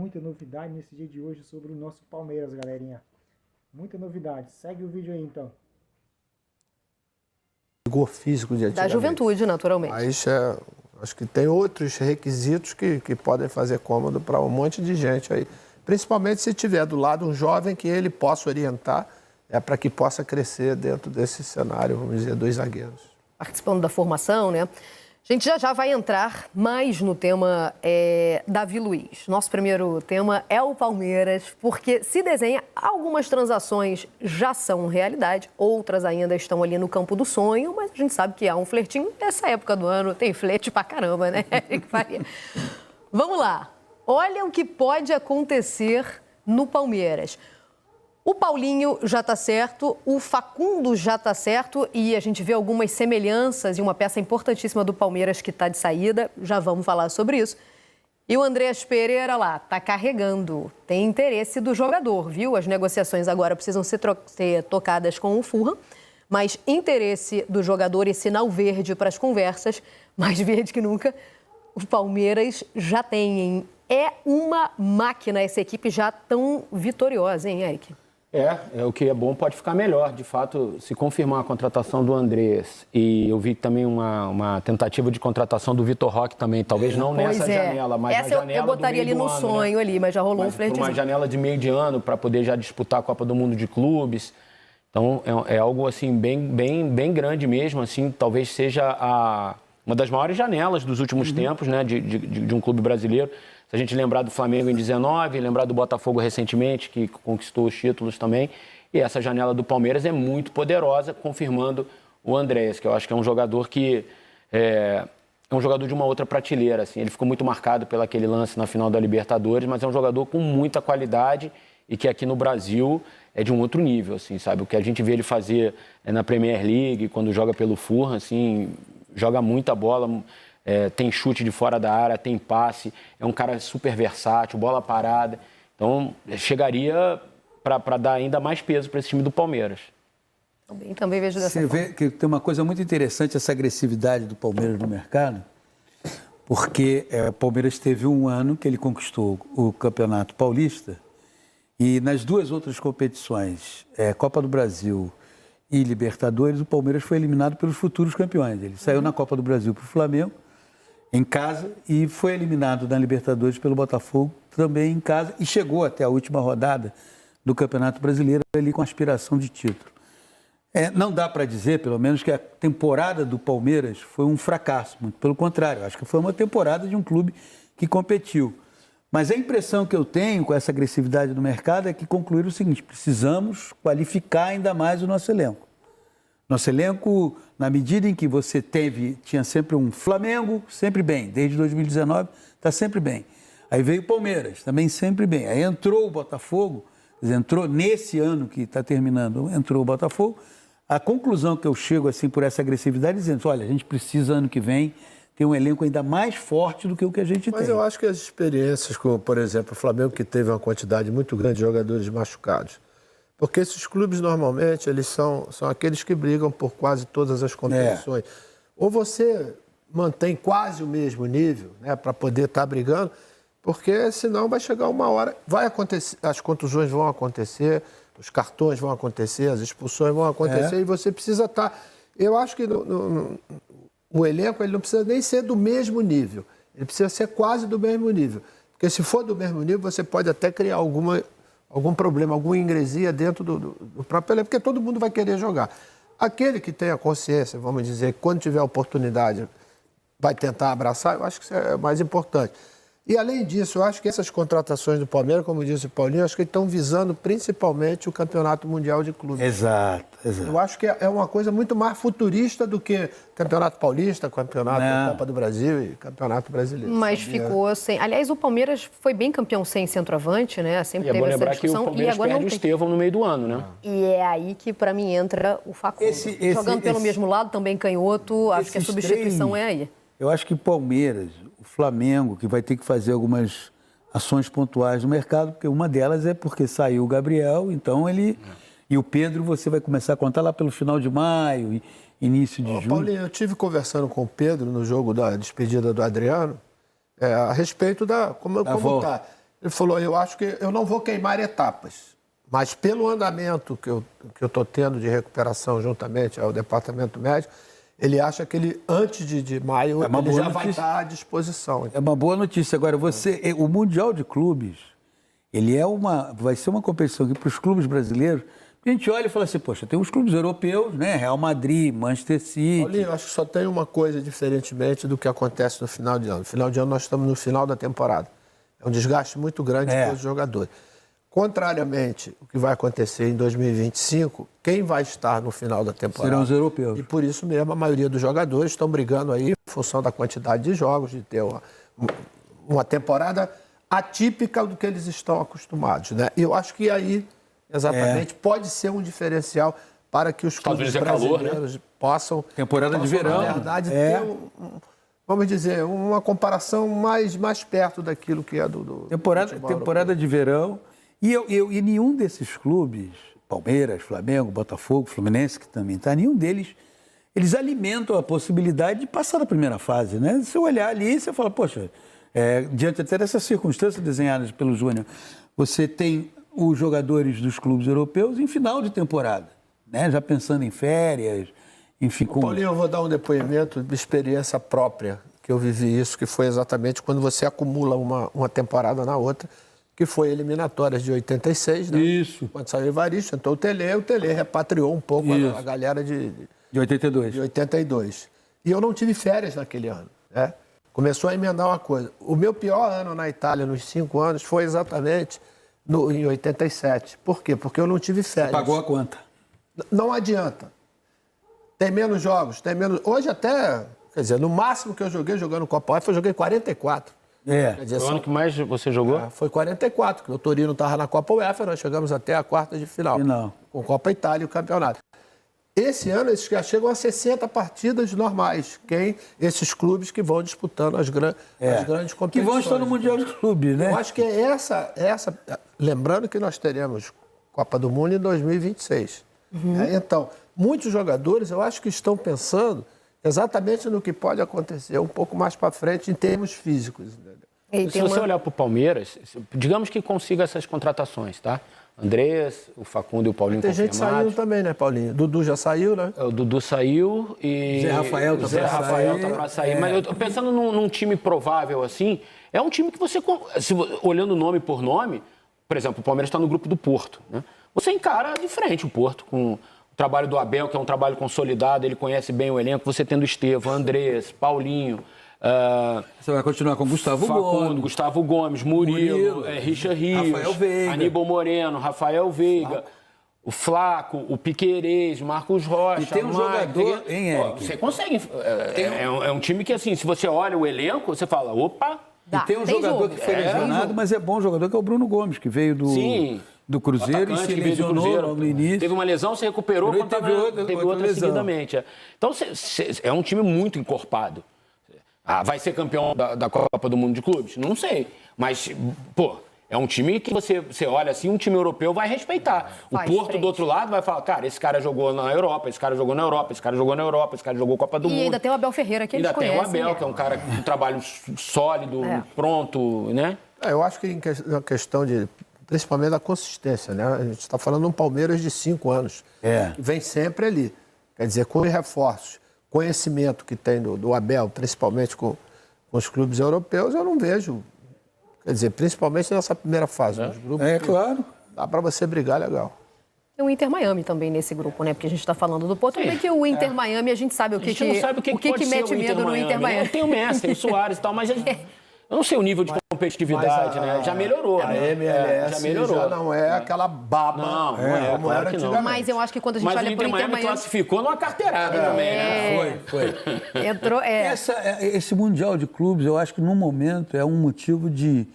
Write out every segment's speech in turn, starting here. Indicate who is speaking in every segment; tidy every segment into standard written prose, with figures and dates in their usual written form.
Speaker 1: muita novidade nesse dia de hoje sobre o nosso Palmeiras, galerinha. Muita novidade. Segue o vídeo aí, então.
Speaker 2: Vigor físico de
Speaker 3: Da juventude, naturalmente.
Speaker 2: Mas acho que tem outros requisitos que podem fazer cômodo para um monte de gente aí. Principalmente se tiver do lado um jovem que ele possa orientar, para que possa crescer dentro desse cenário, vamos dizer, dos zagueiros.
Speaker 3: Participando da formação, né? A gente já vai entrar mais no tema Davi Luiz. Nosso primeiro tema é o Palmeiras, porque se desenha, algumas transações já são realidade, outras ainda estão ali no campo do sonho, mas a gente sabe que há um flertinho. Nessa época do ano tem flerte pra caramba, né? Vamos lá. Olha o que pode acontecer no Palmeiras. O Paulinho já está certo, o Facundo já está certo e a gente vê algumas semelhanças e uma peça importantíssima do Palmeiras que está de saída. Já vamos falar sobre isso. E o Andreas Pereira lá, está carregando. Tem interesse do jogador, viu? As negociações agora precisam ser tocadas com o Fulham, mas interesse do jogador e sinal verde para as conversas, mais verde que nunca, o Palmeiras já tem, hein? É uma máquina essa equipe já tão vitoriosa, hein, Eric?
Speaker 4: O que é bom pode ficar melhor. De fato, se confirmar a contratação do Andrés, e eu vi também uma tentativa de contratação do Vitor Roque também, talvez não nessa janela, mas
Speaker 3: essa
Speaker 4: na janela
Speaker 3: eu botaria ali no sonho, né? Ali, mas já rolou um flertezinho.
Speaker 4: Uma janela de meio de ano para poder já disputar a Copa do Mundo de Clubes. Então, é algo assim bem grande mesmo, assim, talvez seja uma das maiores janelas dos últimos tempos, né, de um clube brasileiro. Se a gente lembrar do Flamengo em 19, lembrar do Botafogo recentemente, que conquistou os títulos também. E essa janela do Palmeiras é muito poderosa, confirmando o Andrés, que eu acho que é um jogador que é um jogador de uma outra prateleira. Assim. Ele ficou muito marcado pelo aquele lance na final da Libertadores, mas é um jogador com muita qualidade e que aqui no Brasil é de um outro nível, assim, sabe? O que a gente vê ele fazer na Premier League, quando joga pelo Fulham, assim, joga muita bola. Tem chute de fora da área, tem passe, é um cara super versátil, bola parada. Então, chegaria para dar ainda mais peso para esse time do Palmeiras.
Speaker 3: Também vejo dessa forma.
Speaker 5: Você vê que tem uma coisa muito interessante, essa agressividade do Palmeiras no mercado, porque o Palmeiras teve um ano que ele conquistou o Campeonato Paulista e nas duas outras competições, Copa do Brasil e Libertadores, o Palmeiras foi eliminado pelos futuros campeões. Ele saiu na Copa do Brasil para o Flamengo, em casa, e foi eliminado na Libertadores pelo Botafogo, também em casa, e chegou até a última rodada do Campeonato Brasileiro ali com aspiração de título. Não dá para dizer, pelo menos, que a temporada do Palmeiras foi um fracasso, muito pelo contrário, acho que foi uma temporada de um clube que competiu. Mas a impressão que eu tenho com essa agressividade do mercado é que concluíram o seguinte: precisamos qualificar ainda mais o nosso elenco. Nosso elenco, na medida em que você tinha sempre um Flamengo, sempre bem, desde 2019, está sempre bem. Aí veio o Palmeiras, também sempre bem. Aí entrou o Botafogo, entrou nesse ano que está terminando, entrou o Botafogo. A conclusão que eu chego assim por essa agressividade, dizendo, olha, a gente precisa ano que vem ter um elenco ainda mais forte do que o que a gente tem.
Speaker 2: Mas eu acho que as experiências, como por exemplo o Flamengo, que teve uma quantidade muito grande de jogadores machucados, porque esses clubes, normalmente, eles são aqueles que brigam por quase todas as competições. Ou você mantém quase o mesmo nível, né, para poder estar brigando, porque senão vai chegar uma hora, vai acontecer, as contusões vão acontecer, os cartões vão acontecer, as expulsões vão acontecer, e você precisa estar... Eu acho que o elenco ele não precisa nem ser do mesmo nível, ele precisa ser quase do mesmo nível. Porque se for do mesmo nível, você pode até criar algum problema, alguma ingresia dentro do próprio elenco, porque todo mundo vai querer jogar. Aquele que tem a consciência, vamos dizer, que quando tiver oportunidade, vai tentar abraçar, eu acho que isso é mais importante. E, além disso, eu acho que essas contratações do Palmeiras, como disse o Paulinho, acho que estão visando principalmente o Campeonato Mundial de Clubes.
Speaker 5: Exato.
Speaker 2: Eu acho que é uma coisa muito mais futurista do que Campeonato Paulista, Campeonato da Copa do Brasil e Campeonato Brasileiro.
Speaker 3: Mas ficou sem... Aliás, o Palmeiras foi bem campeão sem centroavante, né? Sempre teve essa discussão.
Speaker 4: Que o Palmeiras
Speaker 3: e agora
Speaker 4: perde o Estevão no meio do ano, né?
Speaker 3: E é aí que, para mim, entra o Facundo. Jogando pelo mesmo lado, também canhoto, acho que a substituição é aí.
Speaker 5: Eu acho que Palmeiras, o Flamengo, que vai ter que fazer algumas ações pontuais no mercado, porque uma delas é porque saiu o Gabriel, então ele... E o Pedro você vai começar a contar lá pelo final de maio, início de junho.
Speaker 2: Paulinho, eu estive conversando com o Pedro no jogo da despedida do Adriano, a respeito da como está. Ele falou, eu acho que eu não vou queimar etapas, mas pelo andamento que eu estou tendo de recuperação juntamente ao departamento médico, ele acha que ele, antes de maio, ele já vai estar à disposição.
Speaker 5: É uma boa notícia. Agora, o Mundial de Clubes, vai ser uma competição que para os clubes brasileiros, a gente olha e fala assim, poxa, tem os clubes europeus, né? Real Madrid, Manchester City.
Speaker 2: Paulinho, eu acho que só tem uma coisa diferentemente do que acontece no final de ano. No final de ano nós estamos no final da temporada. É um desgaste muito grande para os jogadores. Contrariamente, o que vai acontecer em 2025, quem vai estar no final da temporada?
Speaker 5: Serão os europeus.
Speaker 2: E por isso mesmo a maioria dos jogadores estão brigando aí em função da quantidade de jogos, de ter uma temporada atípica do que eles estão acostumados, né? E eu acho que aí, exatamente, pode ser um diferencial para que os clubes brasileiros possam...
Speaker 5: Temporada de verão.
Speaker 2: Na verdade, ter vamos dizer, uma comparação mais perto daquilo que é do
Speaker 5: temporada de verão. E nenhum desses clubes, Palmeiras, Flamengo, Botafogo, Fluminense, que também está, nenhum deles, eles alimentam a possibilidade de passar da primeira fase, né? Se você olhar ali, você fala, poxa, diante até dessas circunstâncias desenhadas pelo Júnior, você tem os jogadores dos clubes europeus em final de temporada, né? Já pensando em férias, enfim...
Speaker 2: Paulinho, eu vou dar um depoimento de experiência própria, que eu vivi isso, que foi exatamente quando você acumula uma temporada na outra, que foi eliminatórias de 86, né?
Speaker 5: Isso.
Speaker 2: Quando saiu o Evaristo, entrou o Tele repatriou um pouco a galera de
Speaker 5: 82.
Speaker 2: De 82. E eu não tive férias naquele ano, né? Começou a emendar uma coisa. O meu pior ano na Itália, nos 5 anos, foi exatamente em 87. Por quê? Porque eu não tive férias.
Speaker 5: Você pagou a conta.
Speaker 2: Não adianta. Tem menos jogos, tem menos... Hoje até, quer dizer, no máximo que eu joguei jogando Copa UEFA, eu joguei 44. Quer dizer,
Speaker 4: foi o ano que mais você jogou?
Speaker 2: Foi 44, que o Torino estava na Copa UEFA, nós chegamos até a quarta de final. Com Copa Itália e o campeonato. Esse ano, eles já chegam a 60 partidas normais. Esses clubes que vão disputando as grandes competições.
Speaker 5: Que vão estar no Mundial de Clubes, né?
Speaker 2: Eu acho que é essa... Lembrando que nós teremos Copa do Mundo em 2026. Então, muitos jogadores, eu acho que estão pensando exatamente no que pode acontecer um pouco mais para frente em termos físicos.
Speaker 4: Se você olhar para o Palmeiras, digamos que consiga essas contratações, tá? Andrés, o Facundo e o Paulinho
Speaker 2: confirmados. Tem gente saindo também, né, Paulinho? Dudu já saiu, né?
Speaker 4: O Dudu saiu e...
Speaker 5: Zé Rafael
Speaker 4: tá para sair. Mas eu tô pensando num time provável assim, é um time que você, olhando nome por nome, por exemplo, o Palmeiras está no grupo do Porto, né? Você encara de frente o Porto com o trabalho do Abel, que é um trabalho consolidado, ele conhece bem o elenco, você tendo Estevão, Andrés, Paulinho...
Speaker 5: Você vai continuar com
Speaker 4: Gustavo Gomes, Murilo, Richard Rios,
Speaker 5: Rafael Veiga,
Speaker 4: Aníbal Moreno, Rafael Veiga, o Flaco, o Piquerez, Marcos Rocha.
Speaker 5: E tem um jogador, hein, Eric?
Speaker 4: Você consegue. É um time que, assim, se você olha o elenco, você fala, opa...
Speaker 5: E tem um jogador que foi lesionado, mas é bom jogador, que é o Bruno Gomes, que veio do Cruzeiro e se lesionou no início.
Speaker 4: Teve uma lesão, se recuperou, teve outra seguidamente. Então, é um time muito encorpado. Vai ser campeão da Copa do Mundo de Clubes? Não sei. Mas, é um time que você olha assim, um time europeu vai respeitar. O Porto, do outro lado, vai falar, cara, esse cara jogou na Europa, esse cara jogou na Europa, esse cara jogou na Europa, esse cara jogou Copa do Mundo.
Speaker 3: E ainda tem o Abel Ferreira, que eles conhecem.
Speaker 4: Ainda tem o Abel, que é um cara com um trabalho sólido, pronto, né?
Speaker 2: Eu acho que na questão principalmente da consistência, né? A gente está falando de um Palmeiras de 5 anos. Que vem sempre ali. Quer dizer, com os reforços, conhecimento que tem do Abel, principalmente com os clubes europeus, eu não vejo. Quer dizer, principalmente nessa primeira fase dos grupos.
Speaker 5: Claro.
Speaker 2: Dá para você brigar legal.
Speaker 3: Tem o Inter Miami também nesse grupo, né? Porque a gente está falando do Porto. Também que o Inter Miami, a gente sabe o que mete medo no Inter Miami.
Speaker 4: Tem o Messi, tem o Soares e tal, mas... Eu não sei o nível de competitividade, né? Já melhorou,
Speaker 2: a
Speaker 4: né?
Speaker 2: MLS
Speaker 4: já melhorou.
Speaker 2: Já não é aquela baba.
Speaker 4: Não é
Speaker 2: como era antigamente.
Speaker 3: Mas eu acho que quando a gente olha para o Inter Miami...
Speaker 4: classificou numa carteirada também, né?
Speaker 5: Foi.
Speaker 3: Entrou,
Speaker 5: Esse Mundial de Clubes, eu acho que no momento é um motivo de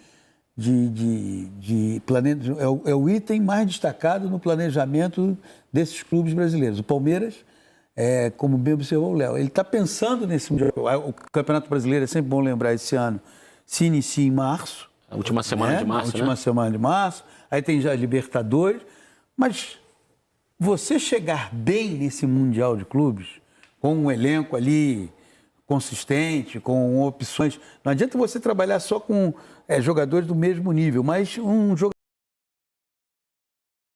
Speaker 5: é o item mais destacado no planejamento desses clubes brasileiros. O Palmeiras, como bem observou o Léo, ele está pensando nesse Mundial. O Campeonato Brasileiro, é sempre bom lembrar, esse ano se inicia em março.
Speaker 4: A última semana de março,
Speaker 5: última semana de março. Aí tem já Libertadores. Mas você chegar bem nesse Mundial de Clubes, com um elenco ali consistente, com opções. Não adianta você trabalhar só com jogadores do mesmo nível, mas um jogador